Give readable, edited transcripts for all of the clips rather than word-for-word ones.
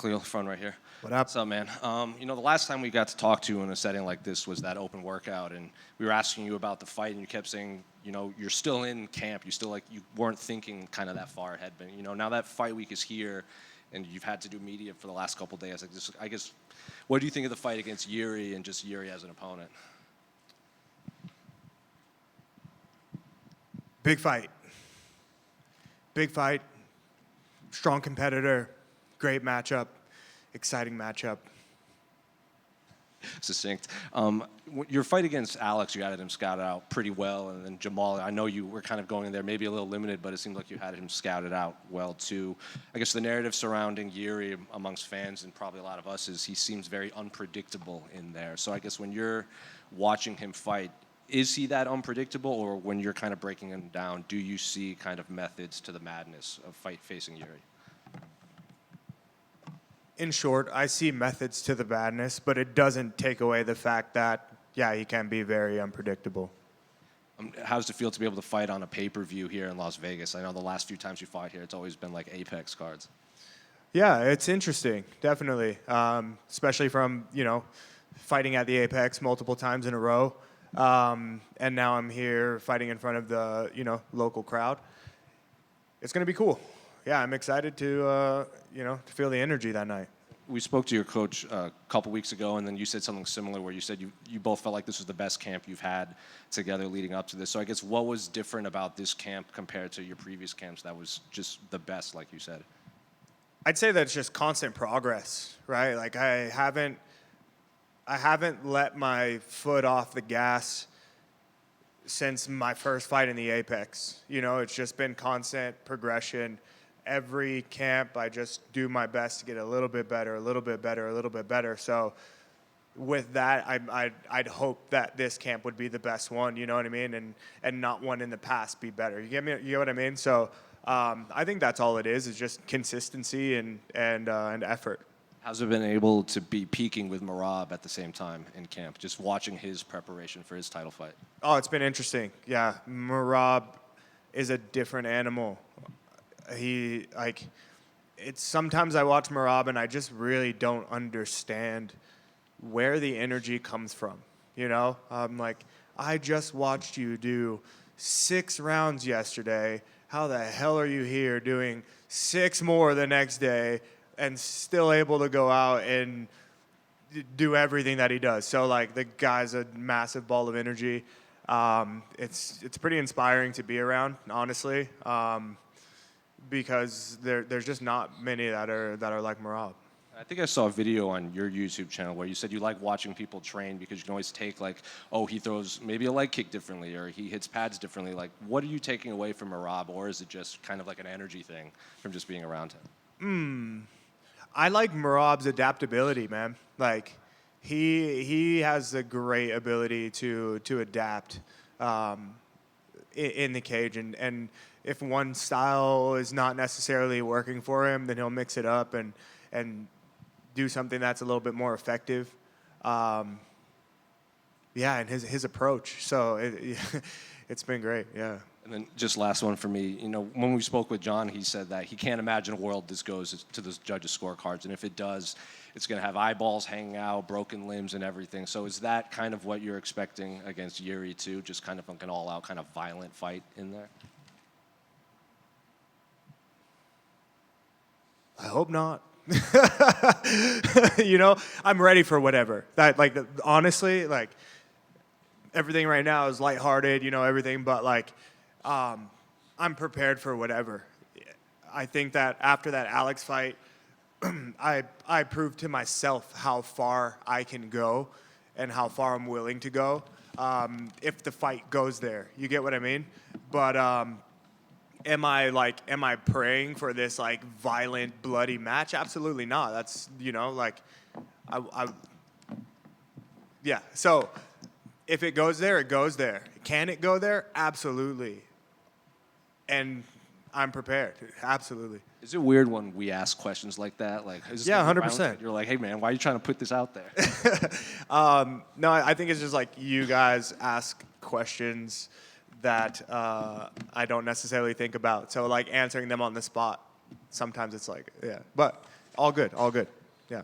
Khalil, front right here. What up? What's up, man? The last time we got to talk to you in a setting like this was that open workout, and we were asking you about the fight, and you kept saying, you're still in camp. You weren't thinking kind of that far ahead. But, now that fight week is here, and you've had to do media for the last couple of days. I guess, what do you think of the fight against Yuri and just Yuri as an opponent? Big fight. Big fight. Strong competitor. Great matchup. Exciting matchup. Succinct. Your fight against Alex, you had him scouted out pretty well, and then Jamal, I know you were kind of going in there maybe a little limited, but it seemed like you had him scouted out well too. I guess the narrative surrounding Yuri amongst fans and probably a lot of us is he seems very unpredictable in there. So I guess when you're watching him fight, is he that unpredictable, or when you're kind of breaking him down, do you see kind of methods to the madness of facing Yuri? In short, I see methods to the madness, but it doesn't take away the fact that, he can be very unpredictable. How does it feel to be able to fight on a pay-per-view here in Las Vegas? I know the last few times you fought here, it's always been like Apex cards. Yeah, it's interesting, definitely. Especially from, fighting at the Apex multiple times in a row. And now I'm here fighting in front of the, local crowd. It's going to be cool. Yeah, I'm excited to feel the energy that night. We spoke to your coach a couple weeks ago, and then you said something similar where you said you both felt like this was the best camp you've had together leading up to this. So I guess what was different about this camp compared to your previous camps that was just the best, like you said? I'd say that it's just constant progress, right? Like I haven't let my foot off the gas since my first fight in the Apex. It's just been constant progression. Every camp, I just do my best to get a little bit better, a little bit better, a little bit better. So with that, I'd hope that this camp would be the best one, you know what I mean? And not one in the past be better. You get me? You know what I mean? So I think that's all it is just consistency and effort. How's it been able to be peaking with Merab at the same time in camp, just watching his preparation for his title fight? Oh, it's been interesting. Yeah, Merab is a different animal. Sometimes I watch Merab and I just really don't understand where the energy comes from. I'm like, I just watched you do 6 rounds yesterday. How the hell are you here doing 6 more the next day and still able to go out and do everything that he does? So the guy's a massive ball of energy. It's pretty inspiring to be around, honestly. Because there's just not many that are like Merab. I think I saw a video on your YouTube channel where you said you like watching people train because you can always take he throws maybe a leg kick differently or he hits pads differently. What are you taking away from Merab, or is it just kind of like an energy thing from just being around him? I like Merab's adaptability, man. He has a great ability to adapt in the cage, and if one style is not necessarily working for him, then he'll mix it up and do something that's a little bit more effective. And his approach. So it's been great, yeah. And then just last one for me. When we spoke with John, he said that he can't imagine a world this goes to the judges' scorecards. And if it does, it's going to have eyeballs hanging out, broken limbs, and everything. So is that kind of what you're expecting against Yuri, too? Just kind of like an all-out kind of violent fight in there? I hope not. I'm ready for whatever. Honestly, everything right now is lighthearted, everything, but I'm prepared for whatever. I think that after that Alex fight, I proved to myself how far I can go and how far I'm willing to go if the fight goes there. You get what I mean? But am I praying for this violent, bloody match? Absolutely not. That's yeah. So if it goes there, it goes there. Can it go there? Absolutely. And I'm prepared. Absolutely. Is it weird when we ask questions like that? Is this 100%. You're like, hey man, why are you trying to put this out there? No, I think it's just you guys ask questions that I don't necessarily think about. So answering them on the spot sometimes it's like, yeah. But all good, yeah.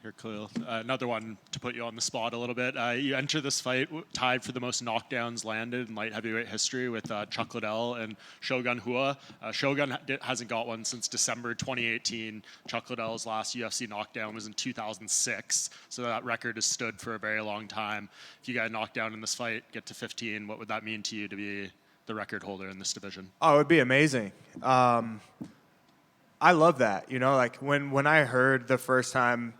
Here, Khalil. Another one to put you on the spot a little bit. You enter this fight tied for the most knockdowns landed in light heavyweight history with Chuck Liddell and Shogun Hua. Shogun hasn't got one since December 2018. Chuck Liddell's last UFC knockdown was in 2006, so that record has stood for a very long time. If you got a knockdown in this fight, get to 15, what would that mean to you to be the record holder in this division? Oh, it would be amazing. I love that. You know, like when I heard the first time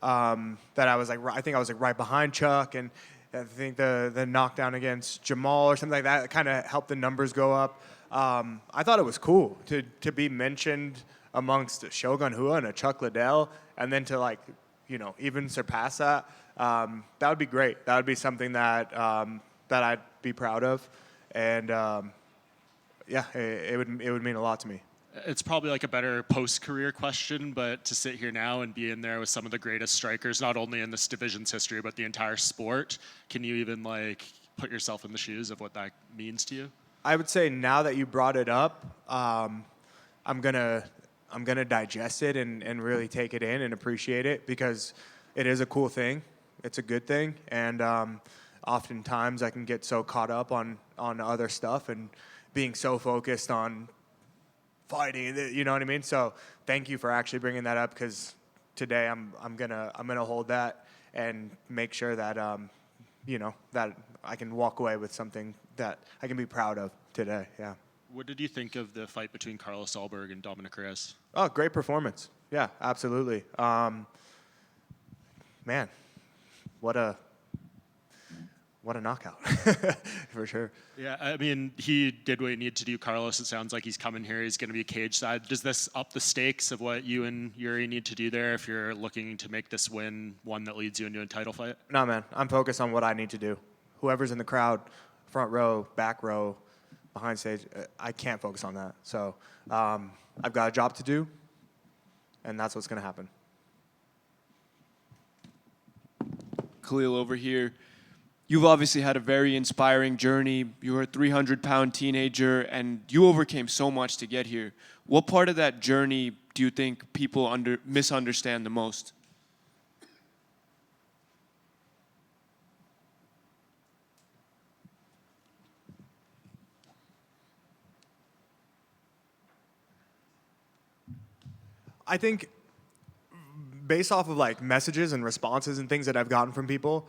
that I was like, I think I was like right behind Chuck, and I think the knockdown against Jamal or something like that kind of helped the numbers go up. I thought it was cool to be mentioned amongst a Shogun Hua and a Chuck Liddell, and then to like, you know, even surpass that. That would be great. That would be something that that I'd be proud of, and yeah, it would mean a lot to me. It's probably like a better post-career question, but to sit here now and be in there with some of the greatest strikers, not only in this division's history, but the entire sport, can you even like put yourself in the shoes of what that means to you? I would say now that you brought it up, I'm gonna digest it and really take it in and appreciate it, because it is a cool thing. It's a good thing, and oftentimes I can get so caught up on other stuff and being so focused on fighting, you know what I mean? So thank you for actually bringing that up, because today I'm gonna hold that and make sure that you know, that I can walk away with something that I can be proud of today. Yeah. What did you think of the fight between Carlos Alberg and Dominic Reyes? Oh, great performance. Yeah, absolutely. Man, what a knockout, for sure. Yeah, I mean, he did what he needed to do. Carlos, it sounds like he's coming here. He's going to be cage side. Does this up the stakes of what you and Yuri need to do there if you're looking to make this win one that leads you into a title fight? No, man, I'm focused on what I need to do. Whoever's in the crowd, front row, back row, behind stage, I can't focus on that. So I've got a job to do, and that's what's going to happen. Khalil over here. You've obviously had a very inspiring journey. You were a 300-pound teenager, and you overcame so much to get here. What part of that journey do you think people misunderstand the most? I think based off of like messages and responses and things that I've gotten from people,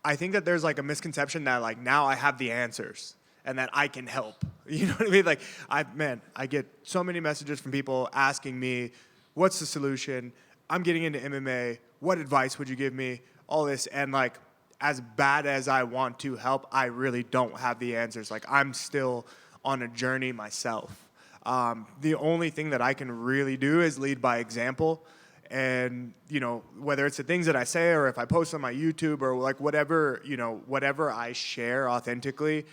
I think that there's like a misconception that like now I have the answers and that I can help. You know what I mean? Like I get so many messages from people asking me, what's the solution? I'm getting into MMA. What advice would you give me? All this. And like, as bad as I want to help, I really don't have the answers. Like, I'm still on a journey myself. The only thing that I can really do is lead by example. And, you know, whether it's the things that I say or if I post on my YouTube or like whatever, you know, whatever I share authentically,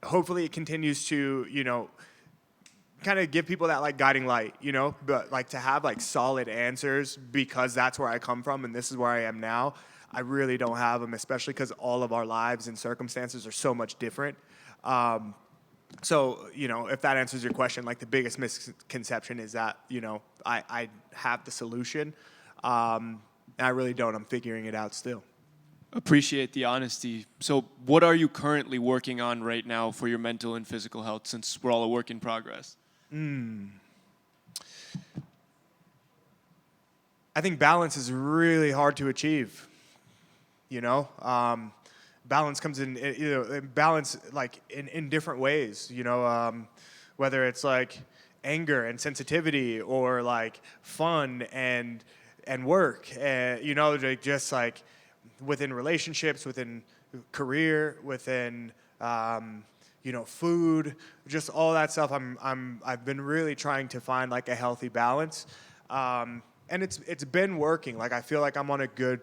hopefully it continues to, you know, kind of give people that like guiding light, you know, but like to have like solid answers, because that's where I come from and this is where I am now. I really don't have them, especially because all of our lives and circumstances are so much different. So, you know, if that answers your question, like the biggest misconception is that, you know, I have the solution. And I really don't. I'm figuring it out still. Appreciate the honesty. So what are you currently working on right now for your mental and physical health, since we're all a work in progress? I think balance is really hard to achieve, you know? Balance comes in, you know, balance like in different ways, you know, whether it's like anger and sensitivity or like fun and work, you know, just like within relationships, within career, within, you know, food, just all that stuff. I've been really trying to find like a healthy balance, and it's been working. Like I feel like I'm on a good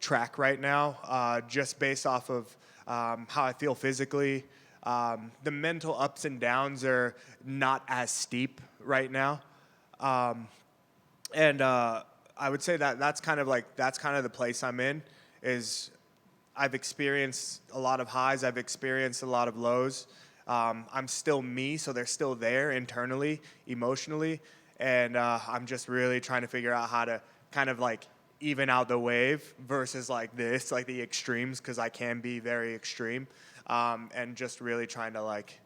track right now, just based off of how I feel physically. The mental ups and downs are not as steep right now, and I would say that that's kind of the place I'm in. Is I've experienced a lot of highs, I've experienced a lot of lows, I'm still me, so they're still there internally, emotionally, and I'm just really trying to figure out how to kind of like even out the wave versus like this, like the extremes, because I can be very extreme, and just really trying to like,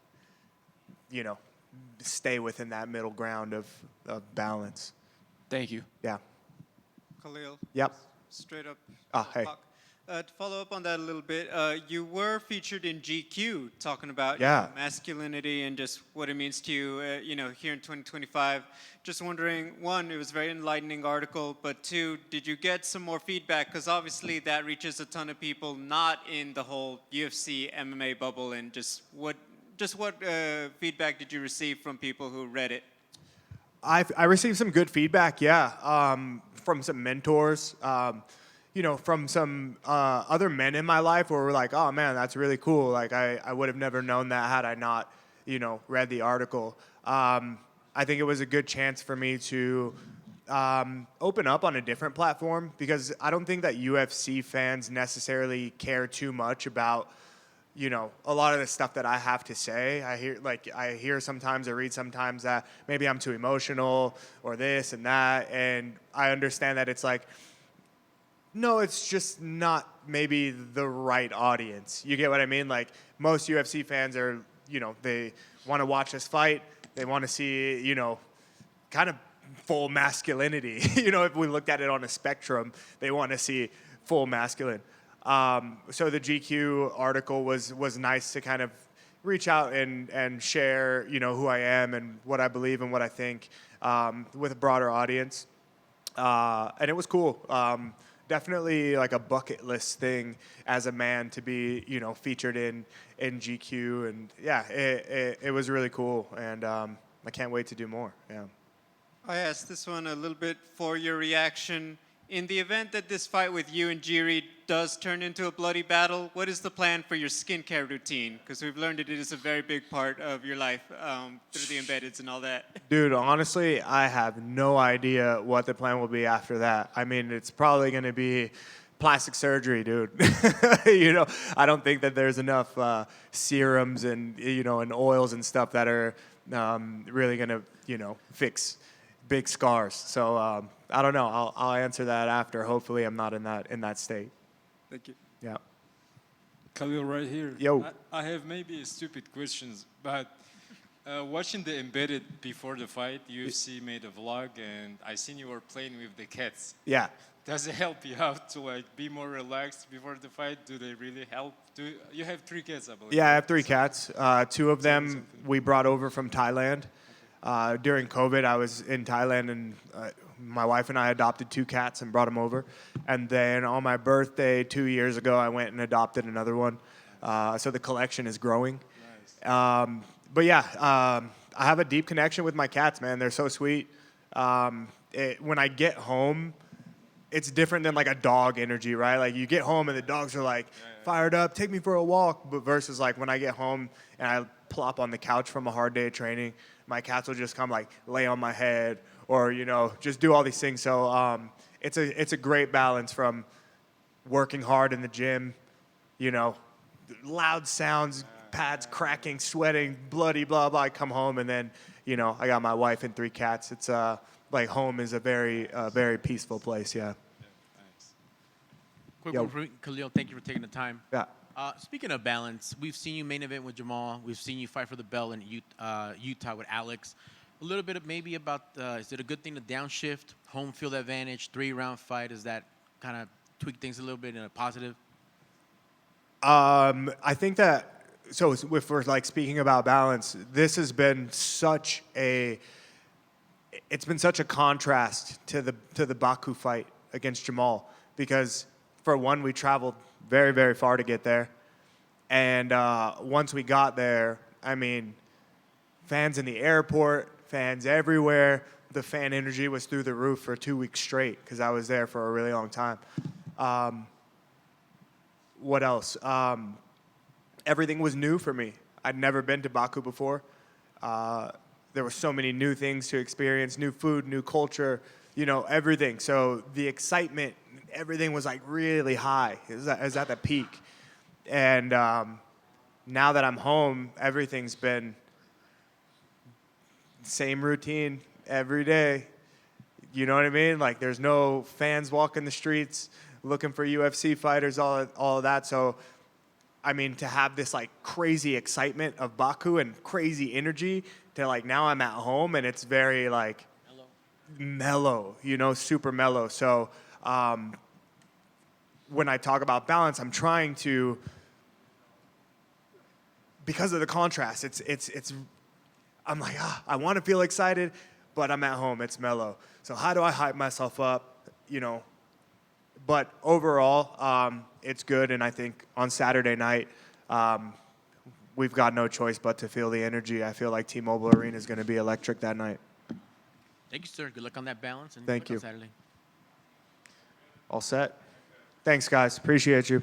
you know, stay within that middle ground of balance. Thank you. Yeah. Khalil. Yep. Straight up. Hey. Talk. To follow up on that a little bit, you were featured in GQ talking about Yeah. masculinity and just what it means to you, here in 2025. Just wondering, one, it was a very enlightening article, but two, did you get some more feedback? Because obviously that reaches a ton of people not in the whole UFC MMA bubble, and just what feedback did you receive from people who read it? I received some good feedback, yeah, from some mentors, from some other men in my life who were like, oh man, that's really cool. Like I would have never known that had I not, read the article. I think it was a good chance for me to open up on a different platform, because I don't think that UFC fans necessarily care too much about a lot of the stuff that I have to say. I hear sometimes, I read sometimes that maybe I'm too emotional or this and that. And I understand that it's like, no, it's just not maybe the right audience. You get what I mean? Like most UFC fans are, they want to watch us fight. They want to see, kind of full masculinity. If we looked at it on a spectrum, they want to see full masculine. So the GQ article was nice to kind of reach out and share, who I am and what I believe and what I think with a broader audience. And it was cool. Definitely like a bucket list thing as a man to be, featured in GQ. And yeah, it was really cool. And I can't wait to do more. Yeah. I asked this one a little bit for your reaction. In the event that this fight with you and Jiri does turn into a bloody battle, what is the plan for your skincare routine? Because we've learned that it is a very big part of your life through the embeddeds and all that. Dude, honestly, I have no idea what the plan will be after that. I mean, it's probably going to be plastic surgery, dude. I don't think that there's enough serums and, and oils and stuff that are really going to, fix big scars. So I don't know. I'll answer that after. Hopefully, I'm not in that state. Thank you. Yeah. Khalil, right here. Yo. I have maybe stupid questions, but watching the embedded before the fight, UFC made a vlog, and I seen you were playing with the cats. Yeah. Does it help you out to like be more relaxed before the fight? Do they really help? You have 3 cats, I believe? Yeah, I have 3 cats. 2 of them we brought over from Thailand. During COVID, I was in Thailand, and my wife and I adopted 2 cats and brought them over. And then on my birthday 2 years ago, I went and adopted another one. So the collection is growing. Nice. But yeah, I have a deep connection with my cats, man. They're so sweet. When I get home, it's different than like a dog energy, right? Like you get home and the dogs are like fired up, take me for a walk. But versus like when I get home and I plop on the couch from a hard day of training, my cats will just come like lay on my head or, just do all these things. So it's a great balance from working hard in the gym, loud sounds, pads cracking, sweating, bloody, blah, blah. I come home and then, I got my wife and 3 cats. It's like home is a very peaceful place, yeah. Quick Yo. one for Khalil. Thank you for taking the time. Yeah. Speaking of balance, we've seen you main event with Jamal. We've seen you fight for the belt in Utah with Alex. A little bit of maybe about, is it a good thing to downshift, home field advantage, 3-round fight? Does that kind of tweak things a little bit in a positive? I think that, so if we're like speaking about balance, this has been such a contrast to the Baku fight against Jamal, because for one, we traveled very, very far to get there. And once we got there, I mean, fans in the airport, fans everywhere. The fan energy was through the roof for 2 weeks straight because I was there for a really long time. What else? Everything was new for me. I'd never been to Baku before. There were so many new things to experience, new food, new culture, everything. So the excitement, everything was like really high. It was at the peak. And now that I'm home, everything's been same routine every day. You know what I mean? Like, there's no fans walking the streets looking for UFC fighters, all of that. So, I mean, to have this like crazy excitement of Baku and crazy energy to like now I'm at home and it's very like mellow, you know, super mellow. So when I talk about balance, I'm trying to, because of the contrast, it's I'm like, I want to feel excited, but I'm at home, it's mellow. So how do I hype myself up, you know? But overall, it's good, and I think on Saturday night, we've got no choice but to feel the energy. I feel like T-Mobile Arena is going to be electric that night. Thank you, sir. Good luck on that balance. And Thank good luck you. on Saturday. All set? Thanks, guys. Appreciate you.